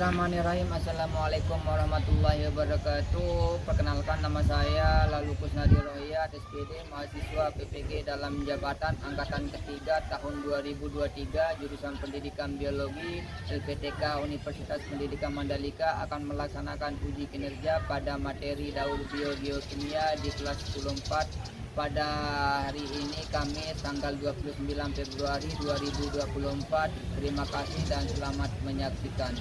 Bismillahirrahmanirrahim. Assalamualaikum warahmatullahi wabarakatuh. Perkenalkan, nama saya Lalu Kusnadi Rohiyat, SPD, mahasiswa PPG dalam jabatan angkatan ketiga tahun 2023, jurusan Pendidikan Biologi, LPTK Universitas Pendidikan Mandalika, akan melaksanakan uji kinerja pada materi Daur Biogeokimia di kelas 10-4 pada hari ini, Kamis tanggal 29 Februari 2024. Terima kasih dan selamat menyaksikan.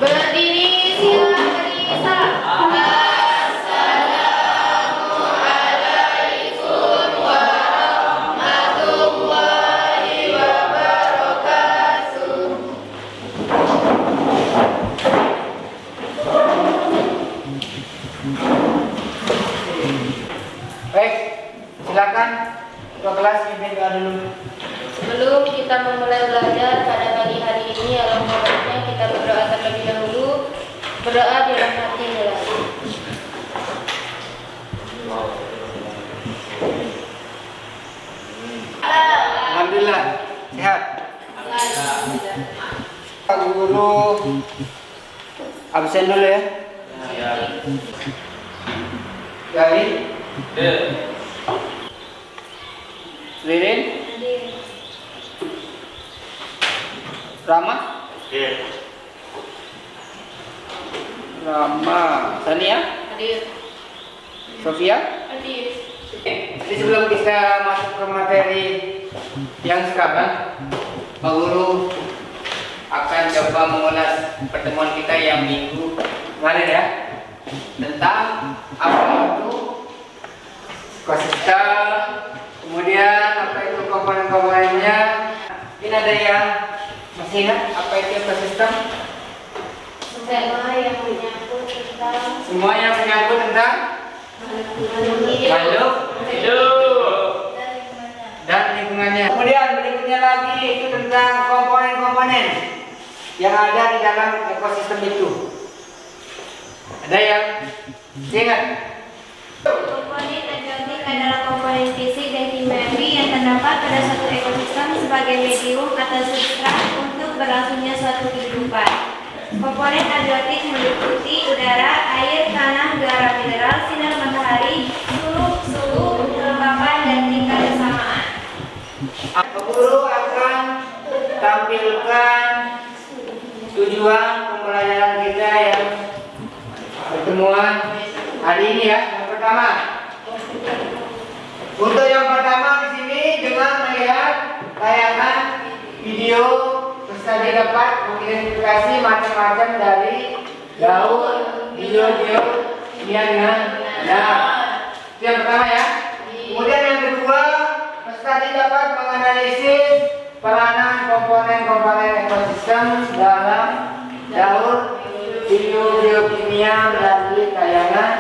Berdiri, sila berdiri, salam. Assalamualaikum warahmatullahi wabarakatuh. Baik, silakan ketua kelas pimpin doa dulu. Sebelum kita memulai belajar pada pagi hari ini, alhamdulillah kita berdoa terlebih dahulu. Berdoa di dalam hati mulai. Alhamdulillah, sehat. Pak Guru absen dulu ya. Gali, Lirin, Rama, Sania, Sofia. Jadi sebelum kita masuk ke materi yang sekarang, Pak Guru akan coba mengulas pertemuan kita yang minggu kemarin ya, tentang apa itu ekosistem, kemudian apa itu komponen-komponennya. Ini ada yang masih ingat apa itu ekosistem? Semua yang menyangkut tentang Semua yang menyangkut tentang makhluk hidup dan lingkungannya. Kemudian berikutnya lagi itu tentang komponen-komponen yang ada di dalam ekosistem itu. Ada yang ingat? komponen abiotik adalah komponen fisik dan kimiawi yang terdapat pada suatu ekosistem sebagai medium atau substrat untuk berlangsungnya suatu kehidupan. Komponen abiotik meliputi udara, air, tanah, garam mineral, sinar matahari, suhu, kelembapan, dan tingkat kesamaan. Guru akan tampilkan tujuan pembelajaran kita yang pertemuan hari ini ya. Yang pertama, untuk yang pertama di sini dengan melihat tayangan video, terus tadi dapat mengidentifikasi macam-macam dari daur biokimia dengan benar. Itu yang pertama ya. Kemudian yang kedua, terus tadi dapat menganalisis peranan komponen-komponen ekosistem dalam daur biokimia melalui tayangan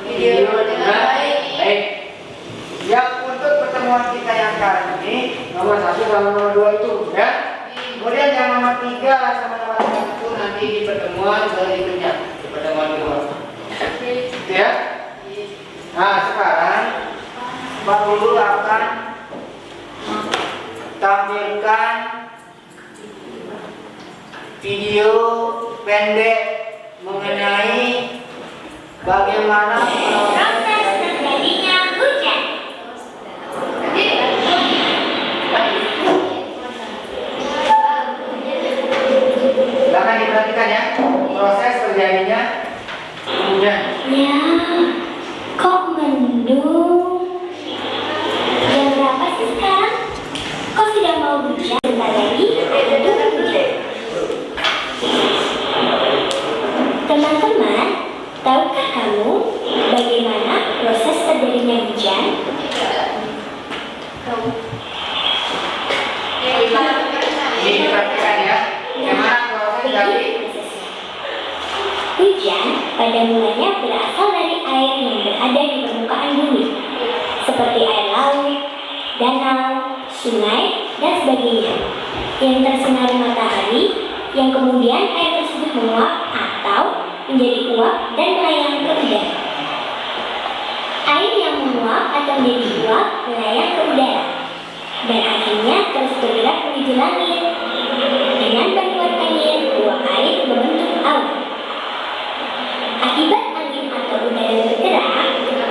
video dengan baik. Yang untuk pertemuan kita yang kali ini nomor 1 dan nomor 2 itu ya. Kemudian yang nomor 3 sama nomor 4 itu nanti di pertemuan berikutnya, di pertemuan kedua. Gitu ya. Nah sekarang Pak Guru akan tampilkan video pendek mengenai bagaimana Proses terjadinya hujan. Silakan diperhatikan ya, proses terjadinya hujan. Ya, kok mendung? Jam berapa sih sekarang? Kok sudah mau hujan? Bentar lagi, hujan. Teman-teman, tahukah kamu bagaimana proses terjadinya hujan? Ini diperhatikan ya, bagaimana proses dari Hujan pada mulanya berasal dari air yang berada di permukaan bumi, seperti air laut, danau, sungai, dan sebagainya, yang tersinari matahari, yang kemudian air tersebut menguap atau menjadi uap dan melayang ke udara. Air yang menguap atau menjadi uap melayang ke udara, dan akhirnya terus bergerak menuju langit. Dengan bantuan angin, uap air membentuk awan. Akibat angin atau udara bergerak,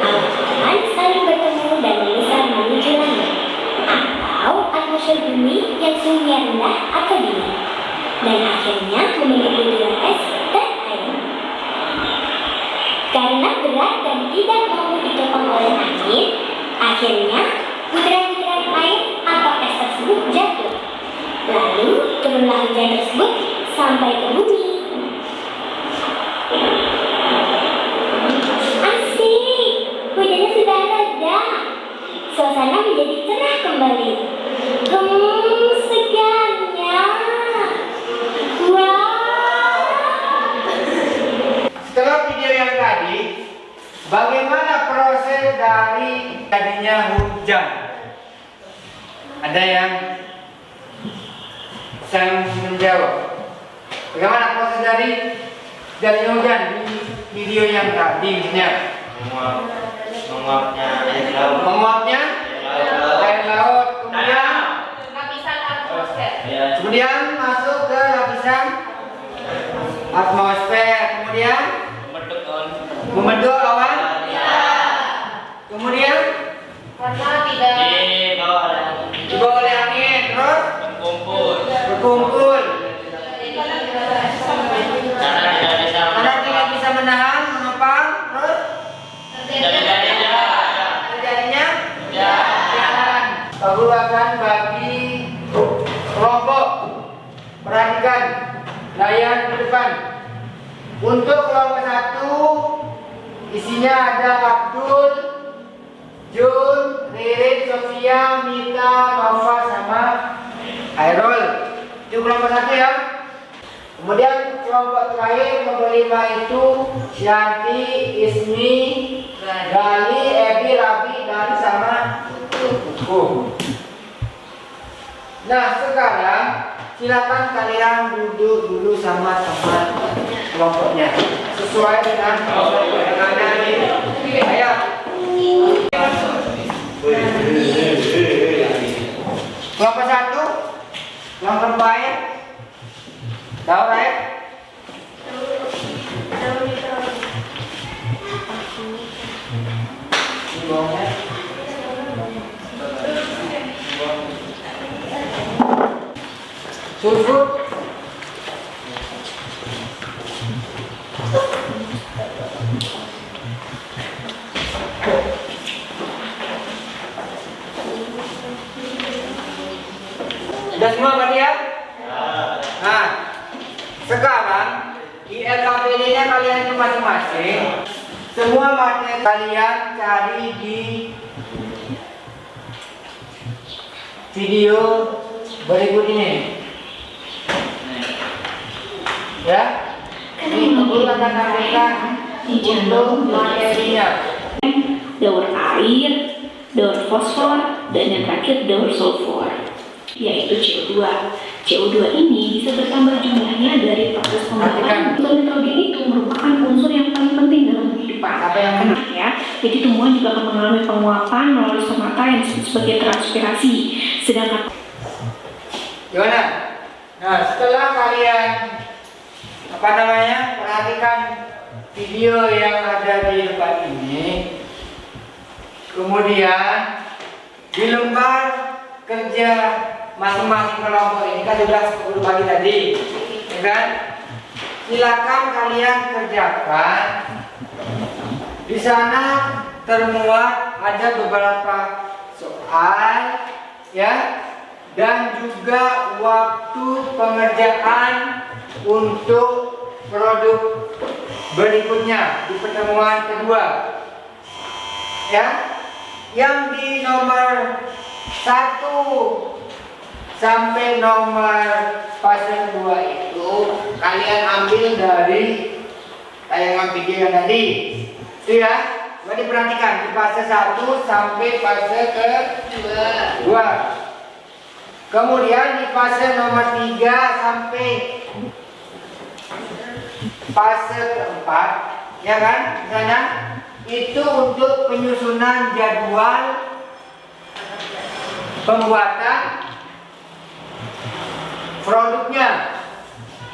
awan saling bertemu dan membesar menuju langit, atau atmosfer bumi yang suhunya rendah atau dingin, dan akhirnya membentuk butiran es dan air. Karena berat dan tidak mampu ditopang oleh angin, akhirnya butiran-butiran air atau es tersebut jatuh. Lalu turunlah hujan tersebut sampai ke bumi. Asik, hujannya sudah reda. Suasana menjadi cerah kembali. Segarnya. Wah. Setelah video yang tadi, bagaimana proses dari jadinya hujan? Ada yang bisa menjawab? Bagaimana proses dari jadinya hujan di video yang tadi? Menguapnya air laut. Menguapnya air laut, kemudian Lapisan atmosfer. kemudian masuk ke lapisan atmosfer, kemudian membentuk awan, kemudian Karena tidak dibawa oleh angin, terus berkumpul karena tidak bisa menahan, mengepang, terus terjadinya hujan. Perluasan bagi kelompok, perhatikan layar di depan. Untuk kelompok 1 isinya ada Abdul, Jun, Ririn, Sofia, Mita, Nova, sama Hairul. Itu kelompok 1 ya. Kemudian kelompok terakhir, kelompok 5 itu Syanti, Ismi, Gali, Ebi, Rabi, dan sama Uku. Nah sekarang silakan kalian duduk dulu sama teman kelompoknya sesuai dengan kelompoknya ini. Ayo. Kelompok 1, kelompok baik, tahu right? Surut. Sudah semua berarti ya? Nah, sekarang di LKPD-nya kalian itu masing-masing. Semua materi kalian cari di video berikut ini. Ya, ini aku akan tampilkan untuk materinya. Daur air, daur fosfor, dan yang terakhir daur sulfur, yaitu CO2. CO2 ini bisa bertambah jumlahnya dari proses pembuatan. Unsur nitrogen itu merupakan unsur yang paling penting dalam kehidupan. Apa yang kena? Ya, jadi tumbuhan juga akan mengalami penguapan melalui stomata yang disebut sebagai transpirasi. Sedangkan Gimana? Nah, setelah kalian perhatikan video yang ada di depan ini, kemudian di lembar kerja masing-masing kelompok ini kan sudah 10 pagi tadi, ya kan? Silakan kalian kerjakan. Di sana termuat ada beberapa soal, ya, dan juga waktu pengerjaan untuk produk berikutnya di pertemuan kedua, ya. Yang di nomor 1 sampai nomor fase 2 itu kalian ambil dari tayangan video yang tadi, itu ya. Berarti perhatikan di fase 1 sampai fase kedua. Kemudian di fase nomor 3 sampai fase keempat, ya kan, misalnya itu untuk penyusunan jadwal pembuatan produknya.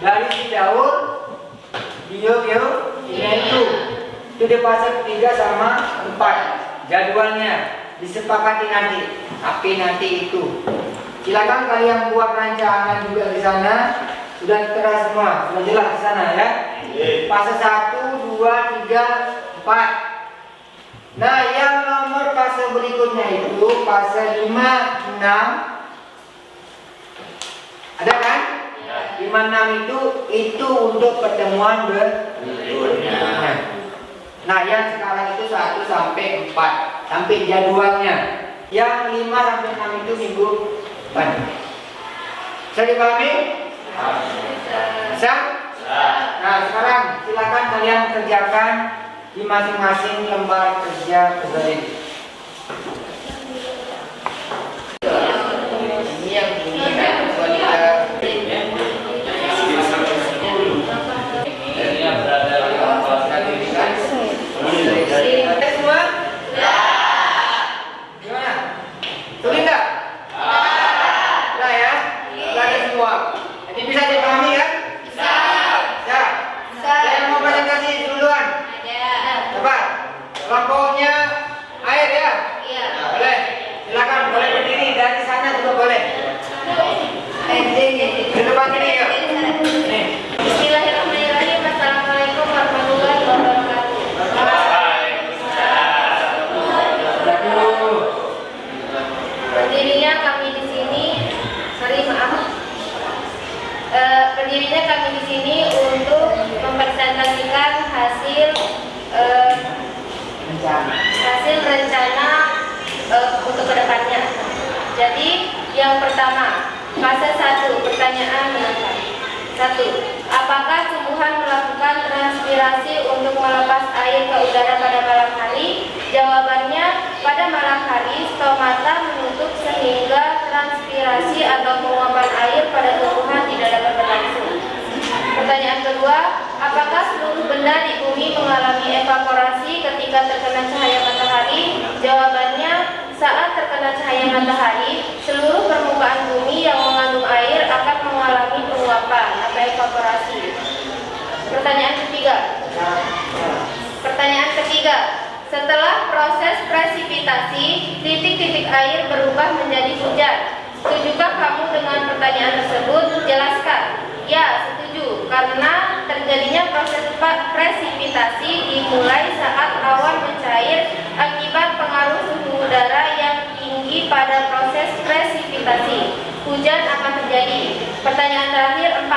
dari si Daud itu di fase 3 sama 4. Jadwalnya disepakati nanti, tapi nanti itu. Silakan kalian buat rancangan juga di sana. Sudah terang semua, sudah jelas di sana ya. Fase 1, 2, 3, 4. Nah, yang nomor fase berikutnya itu fase 5, 6. Ada kan? 5, 6 itu untuk pertemuan berikutnya. Nah, yang sekarang itu 1 sampai 4 sampai jadwalnya. Yang 5 sampai 6 itu minggu depan. Bisa dipahami? Bisa? Nah, sekarang silakan kalian kerjakan di masing-masing lembar kerja ini. Ini yang bunyi kan, semua? Gimana? Sulit nggak? Nah ya, belajar semua. Jadi bisa dipahami kan? Bisa. Yang mau presentasi duluan? Coba. Kelompoknya air ya? Iya. Boleh. Silakan, boleh berdiri dari sana juga boleh. Di depan sini ya. Nih. Bismillahirrahmanirrahim. Assalamualaikum warahmatullahi wabarakatuh. Berdirinya kami di sini, berdirinya kami di sini untuk mempresentasikan hasil rencana untuk kedepannya. Jadi yang pertama, fase 1, pertanyaan menangkap. 1. Apakah tumbuhan melakukan transpirasi untuk melepas air ke udara pada malam hari? Jawabannya, pada malam hari stomata menutup sehingga transpirasi atau penguapan air pada tumbuhan tidak dapat berlangsung. Pertanyaan kedua, apakah seluruh benda di bumi mengalami evaporasi ketika terkena cahaya matahari? Jawabannya, saat terkena cahaya matahari, seluruh permukaan bumi yang mengandung air akan mengalami penguapan atau evaporasi. Pertanyaan ketiga, setelah proses presipitasi, titik-titik air berubah menjadi hujan. Setujukah kamu dengan pertanyaan tersebut? Jelaskan. Ya, setuju. Karena terjadinya proses presipitasi dimulai saat awan mencair akibat pengaruh suhu udara yang tinggi pada proses presipitasi. Hujan akan terjadi. Pertanyaan terakhir 4.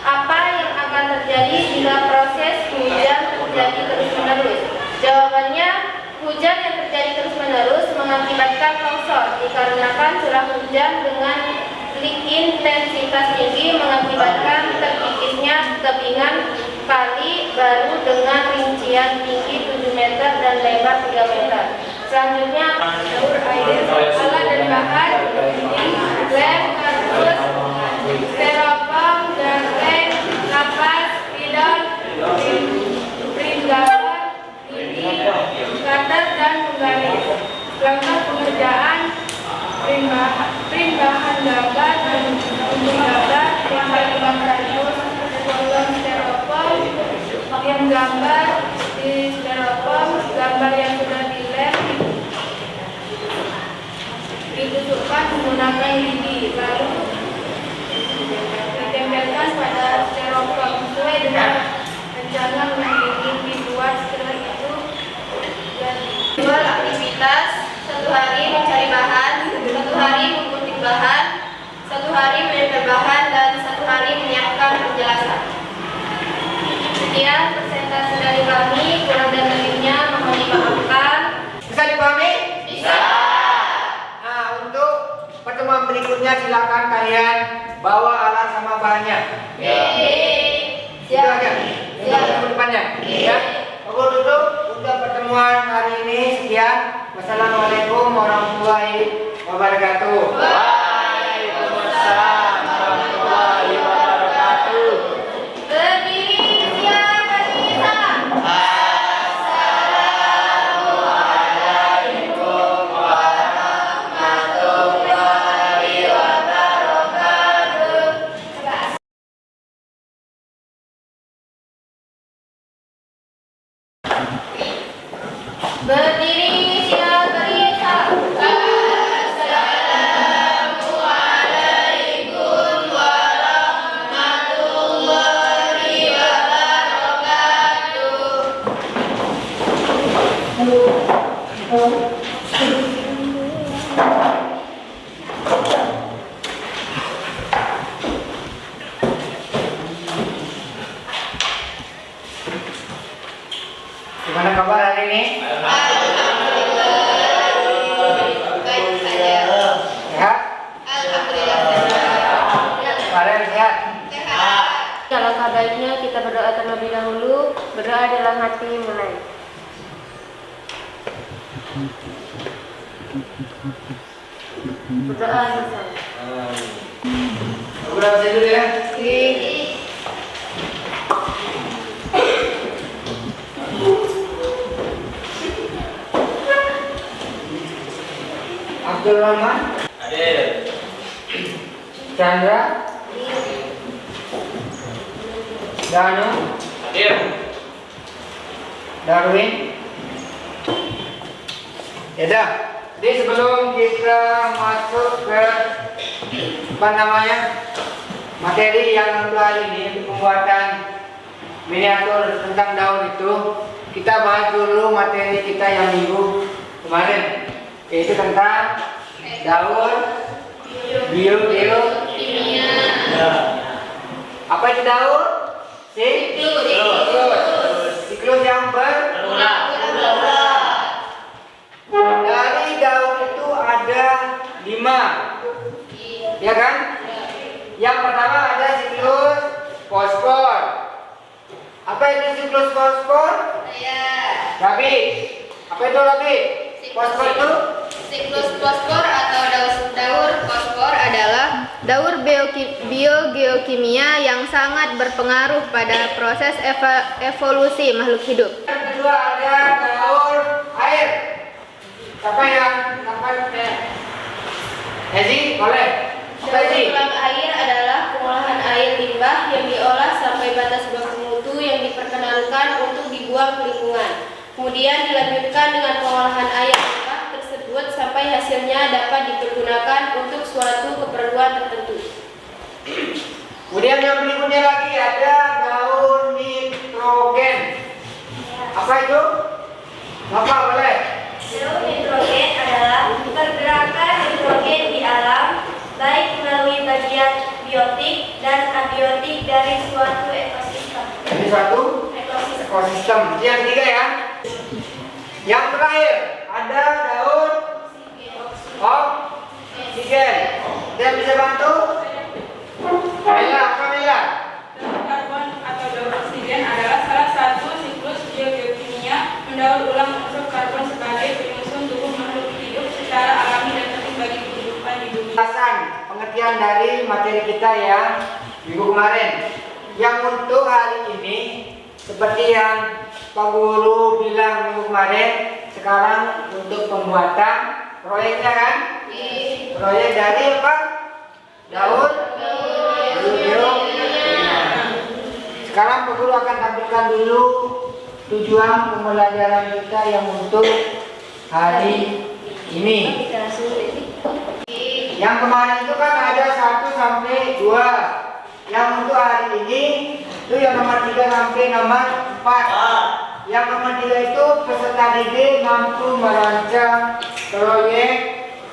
Apa yang akan terjadi jika proses hujan terjadi terus-menerus? Jawabannya, hujan yang terjadi terus-menerus mengakibatkan longsor dikarenakan curah hujan dengan intensitas tinggi mengakibatkan terkikisnya tebingan kali baru dengan rincian tinggi 7 meter dan lebar 3 meter. Selanjutnya, alur air, alat dan bahan, lem, kardus, styrofoam, gareng, kapas, spidol, prim gambar, dinding, cutter dan penggaris. Langkah pengerjaan, prim bahan gambar dan untuk gambar, gambar kardus, kolom styrofoam, yang gambar di styrofoam, gambar yang sudah dilem ditusukkan menggunakan lidi, lalu ditempelkan pada styrofoam sesuai dengan rencana yang ingin dibuat. Setelah itu jual aktivitas, 1 hari mencari bahan, 1 hari mengutip bahan, 1 hari menempel bahan, dan 1 hari menyiapkan penjelasan. Sekian presentasi dari kami, kurang dan lebihnya mohon dimaafkan. Bisa dipahami? Bisa. Nah, untuk pertemuan berikutnya silakan kalian bawa alat sama bahannya. Siap. Siap. Depannya. Ya. Pukul duduk untuk pertemuan hari ini. Sekian. Wassalamualaikum warahmatullahi wabarakatuh. sehat? Alangkah baiknya kita berdoa terlebih dahulu. Berdoa dalam hati mulai. Berdoa bersama. Udah bisa dulu ya. Abdul Rahman. Hadir. Chandra. Danu. Hadir. Darwin. Ya dah. Jadi sebelum kita masuk ke materi yang untuk hari ini untuk pembuatan miniatur tentang daun itu, kita bahas dulu materi kita yang minggu kemarin, yaitu tentang daun biokimia. Apa itu daun? Siklus yang berulang. Dari daun itu ada 5, ya kan? Yang pertama ada siklus fosfor. Apa itu siklus fosfor? Rabi. Apa itu Rabi? Fosfor itu? Siklus fosfor atau daur fosfor adalah daur biogeokimia yang sangat berpengaruh pada proses evolusi makhluk hidup. Yang kedua ada daur air. Siapa yang dapat? Hezi, boleh. Apa Daur Hezi? ulang air adalah pengolahan air limbah yang diolah sampai batas baku mutu yang diperkenankan untuk dibuang ke lingkungan. Kemudian dilanjutkan dengan pengolahan air limbah tersebut sampai hasilnya dapat dipergunakan untuk suatu keperluan tertentu. Kemudian yang berikutnya lagi ada daun nitrogen. Apa itu? Bapak boleh. Daur nitrogen adalah pergerakan nitrogen di alam, baik melalui bagian biotik dan abiotik dari suatu ekosistem. Ini suatu ekosistem. Yang ketiga ya. Yang terakhir ada daun oksigen. Dia bisa bantu? Mela, apa Mela? Daun karbon atau daun oksigen adalah salah satu siklus biokimia mendaur ulang unsur karbon sebagai penyusun tubuh makhluk hidup secara alami dan penting bagi kehidupan di bumi. Pengertian dari materi kita yang minggu kemarin. Yang untuk hari ini seperti yang Pak Guru bilang minggu kemarin, sekarang untuk pembuatan proyeknya kan? Proyek dari apa? Daun biokimia. Sekarang Pak Guru akan tampilkan dulu tujuan pembelajaran kita yang untuk hari ini. Yang kemarin itu kan ada 1 sampai 2. Yang untuk hari ini itu yang nomor 3 sampai nomor 4. Yang nomor 3 itu peserta didik mampu merancang proyek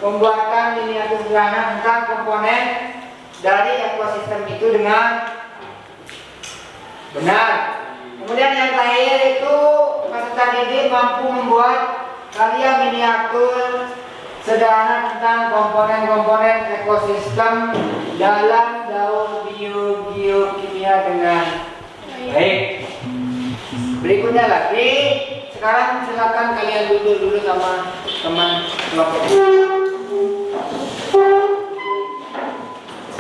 pembuatan miniatur sederhana tentang komponen dari ekosistem itu dengan benar. Kemudian yang terakhir itu peserta didik mampu membuat karya miniatur sederhana tentang komponen-komponen ekosistem dalam daur biokimia dengan baik. Berikutnya lagi, sekarang silakan kalian duduk dulu sama teman kelompok.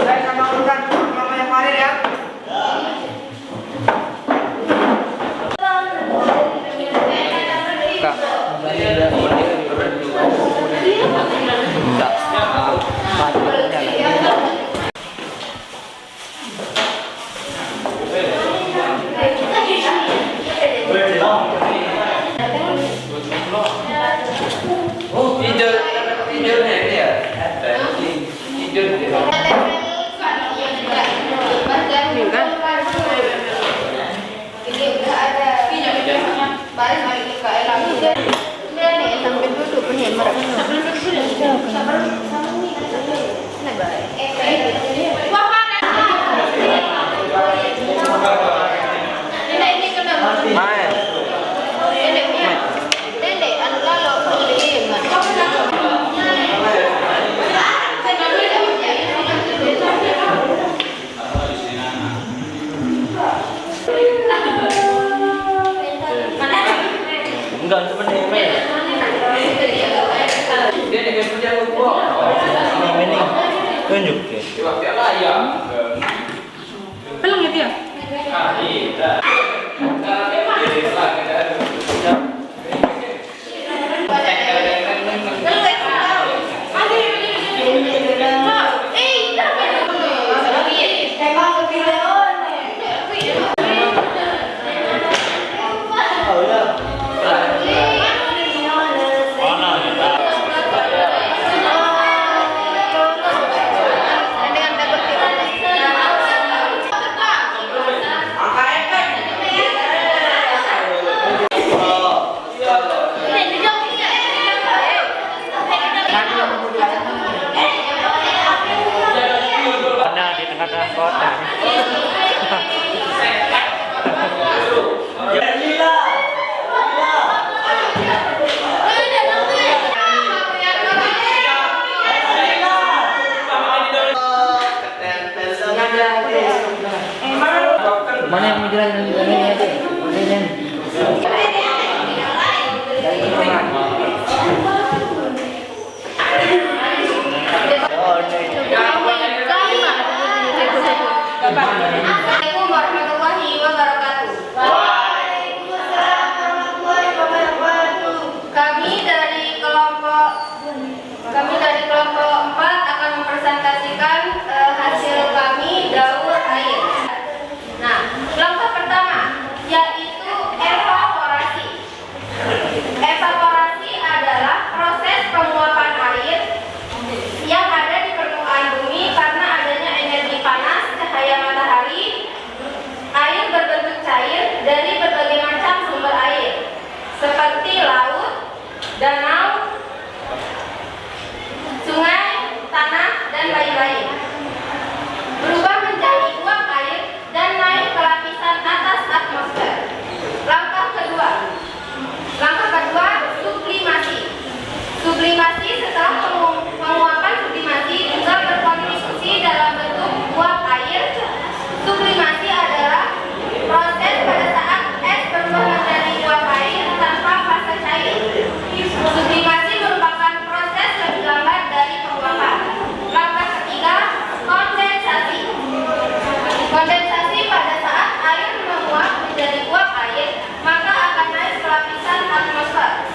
Saya sama urutan sama yang kemarin ya. Kak, Hijau Pelang ya, Tia? Mana di tengah-tengah kota. Mana yang mau jalan ini aja? Assalamualaikum warahmatullahi wabarakatuh. Waalaikumsalam warahmatullahi wabarakatuh. Kami dari kelompok 4 akan mempresentasikan hasil kami daur air. Nah, langkah pertama yaitu evaporasi. Evaporasi adalah proses penguapan air yang ada di permukaan bumi karena adanya energi panas cahaya matahari. Air berbentuk cair dari berbagai macam sumber air seperti laut, danau, sungai, tanah, dan lain-lain. Berubah menjadi uap air dan naik ke lapisan atas atmosfer. Langkah kedua, sublimasi. Sublimasi setelah penguapan sublimasi juga berkontribusi dalam bentuk uap air. Sublimasi adalah proses pada saat es berubah menjadi uap air tanpa fase cair. Sublimasi merupakan proses lebih lambat dari penguapan. Langkah ketiga, kondensasi. Kondensasi pada saat air menguap menjadi uap air, maka akan naik ke lapisan atmosfer.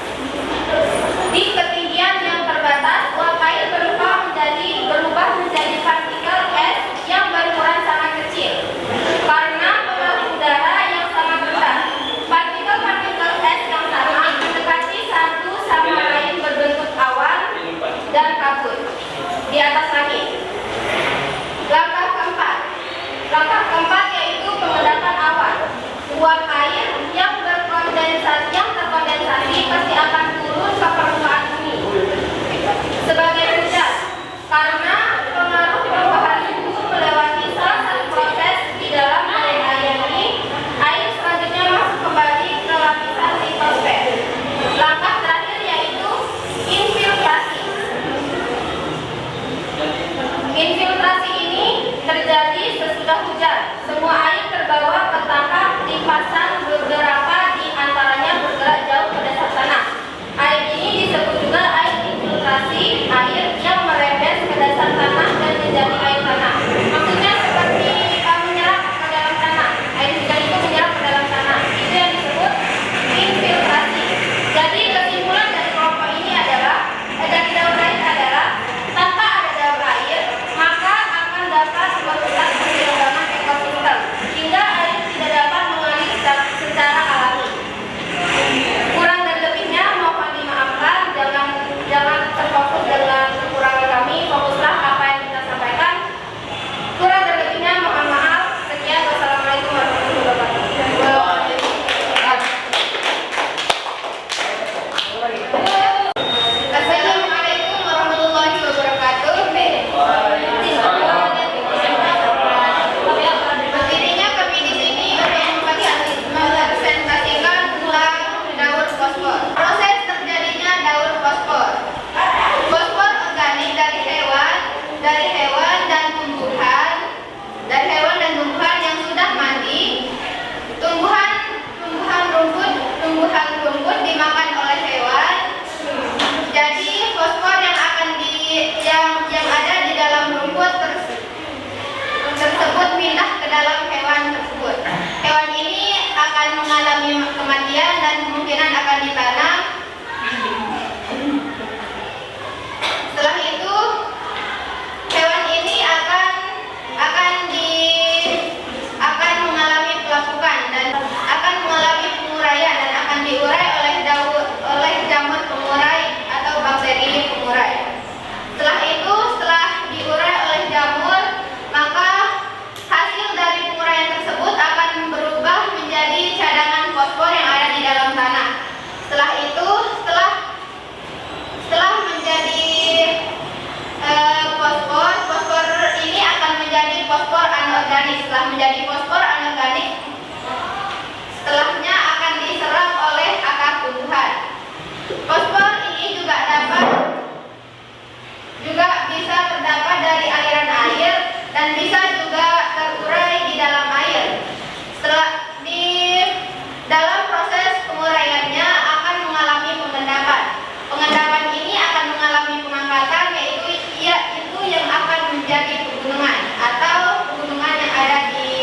Di ketinggian yang terbatas, uap air berubah menjadi partikel es yang berukuran sangat kecil. Karena pengaruh udara yang sangat besar, partikel-partikel es yang sama mendekati satu sama lain berbentuk awan dan kabut di atas langit. Langkah keempat yaitu pengendapan awan. Uap air yang terkondensasi pasti akan turun ke permukaan bumi sebagai hujan karena pengaruh perubahan suhu melewati salah satu proses di dalam air ini. Air selanjutnya masuk kembali ke lapisan litosfer. Langkah terakhir yaitu infiltrasi. Infiltrasi ini terjadi sesudah hujan. Semua air terbawa tertangkap dipasang beberapa di antaranya bergerak jauh ke dasar tanah. Air ini disebut juga air infiltrasi, air yang merembes ke dasar tanah dan menjadi air tanah. Maksudnya seperti menyerap ke dalam tanah. Air hujan itu menyerap ke dalam tanah. Itu yang disebut infiltrasi. Jadi kesimpulan dari kelompok ini adalah dari daur air adalah tanpa ada daur air maka akan dapat merusak keseimbangan ekosistem hingga air tidak dapat mengalir secara alami. Kurang dan lebihnya mohon dimaafkan, jangan terfokus dengan kekurangan kami, fokuslah apa yang kita sampaikan. Kurang dan lebihnya mohon maaf. Sekian, wassalamualaikum warahmatullahi wabarakatuh. Assalamualaikum warahmatullahi wabarakatuh. mengalami kematian dan kemungkinan akan ditanam. Setelah itu hewan ini akan mengalami pelapukan dan akan mengalami penguraian dan akan diurai oleh jamur pengurai atau bakteri pengurai. Setelah diurai oleh jamur, maka hasil dari penguraian tersebut akan berubah menjadi cadangan fosfor yang ada di dalam tanah. Setelah menjadi fosfor ini akan menjadi fosfor anorganik. Setelah menjadi fosfor anorganik, setelahnya akan diserap oleh akar tumbuhan. Fosfor ini juga bisa terdapat dari aliran air dan bisa juga terurai di dalam air. Dalam proses penguraiannya akan mengalami pengendapan. Pengendapan ini akan mengalami pengangkatan, yaitu yang akan menjadi pegunungan atau pegunungan yang ada di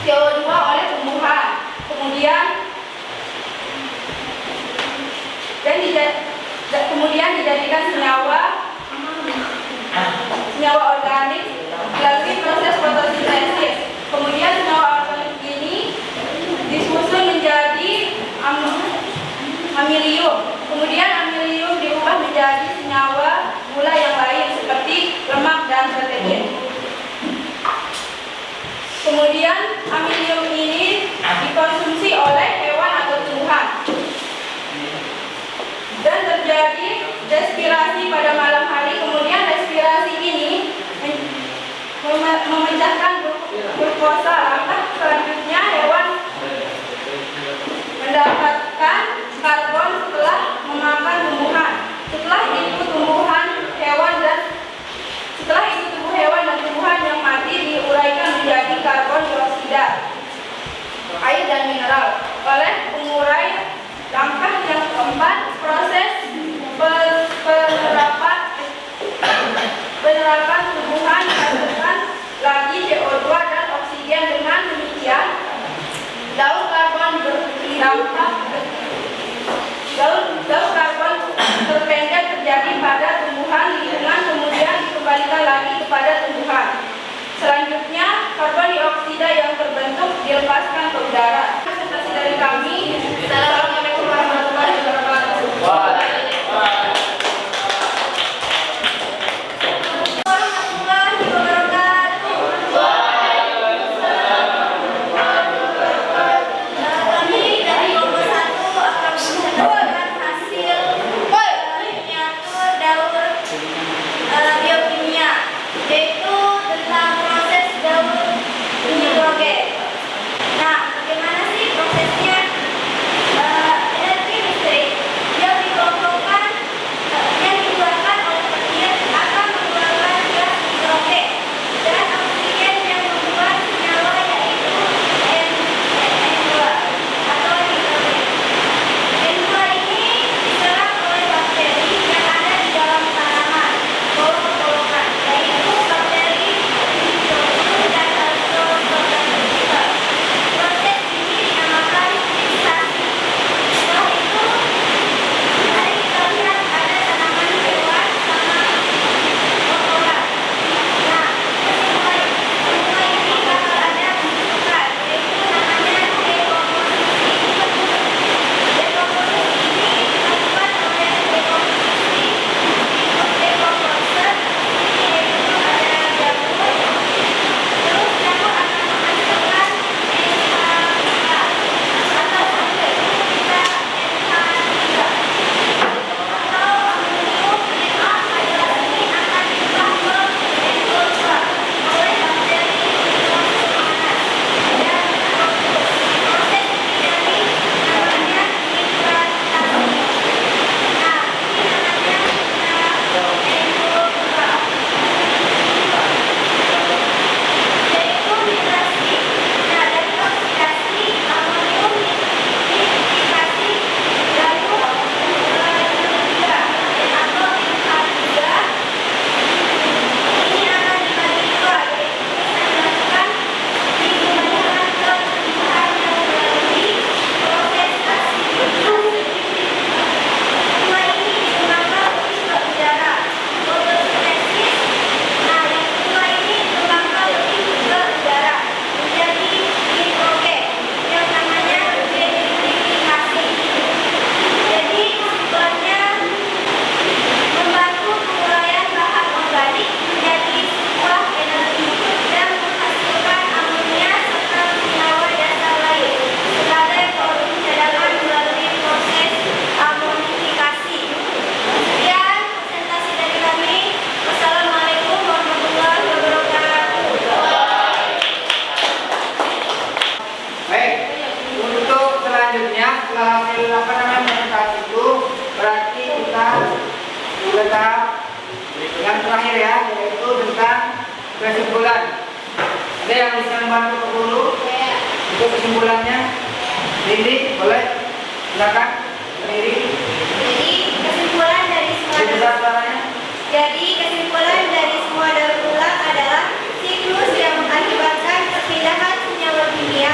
CO2 oleh tumbuhan. Kemudian dijadikan senyawa organik melalui proses fotosintesis. Kemudian senyawa organik ini disusun menjadi amilium. Kemudian amilium diubah menjadi senyawa gula yang lain seperti lemak dan protein. Kemudian amilium ini dikonsumsi oleh hewan atau tumbuhan. Dan terjadi respirasi pada malam hari. Kemudian respirasi ini memecahkan glukosa. Langkah selanjutnya hewan mendapatkan karbon setelah memakan tumbuhan. Setelah itu tubuh hewan dan tumbuhan yang mati diuraikan menjadi karbon dioksida, air dan mineral oleh pengurai. Langkah yang keempat, proses penerapan tumbuhan menghasilkan lagi CO2 dan oksigen. Dengan demikian, daun karbon terpendek terjadi pada tumbuhan lingkungan, kemudian dikembalikan lagi kepada tumbuhan. Selanjutnya, karbon dioksida yang terbentuk dilepaskan ke udara. Presentasi dari kami. Assalamualaikum warahmatullahi wabarakatuh. Yang terakhir ya, yaitu tentang kesimpulan. Ada yang bisa membantu ke guru? Untuk kesimpulannya, Lindi, boleh? Silakan, sendiri. Jadi kesimpulan dari semua daur ulang adalah siklus yang mengakibatkan perpindahan senyawa kimia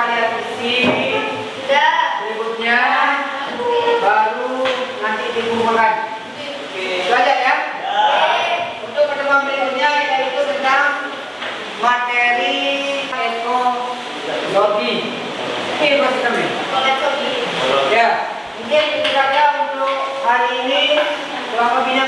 lihat isi Sudah. berikutnya, baru nanti dikumpulkan. Oke, itu aja ya. Untuk pertemuan berikutnya yaitu tentang materi ekologi. Ini masih kami. Ya, mungkin itu saja untuk hari ini. Selama bina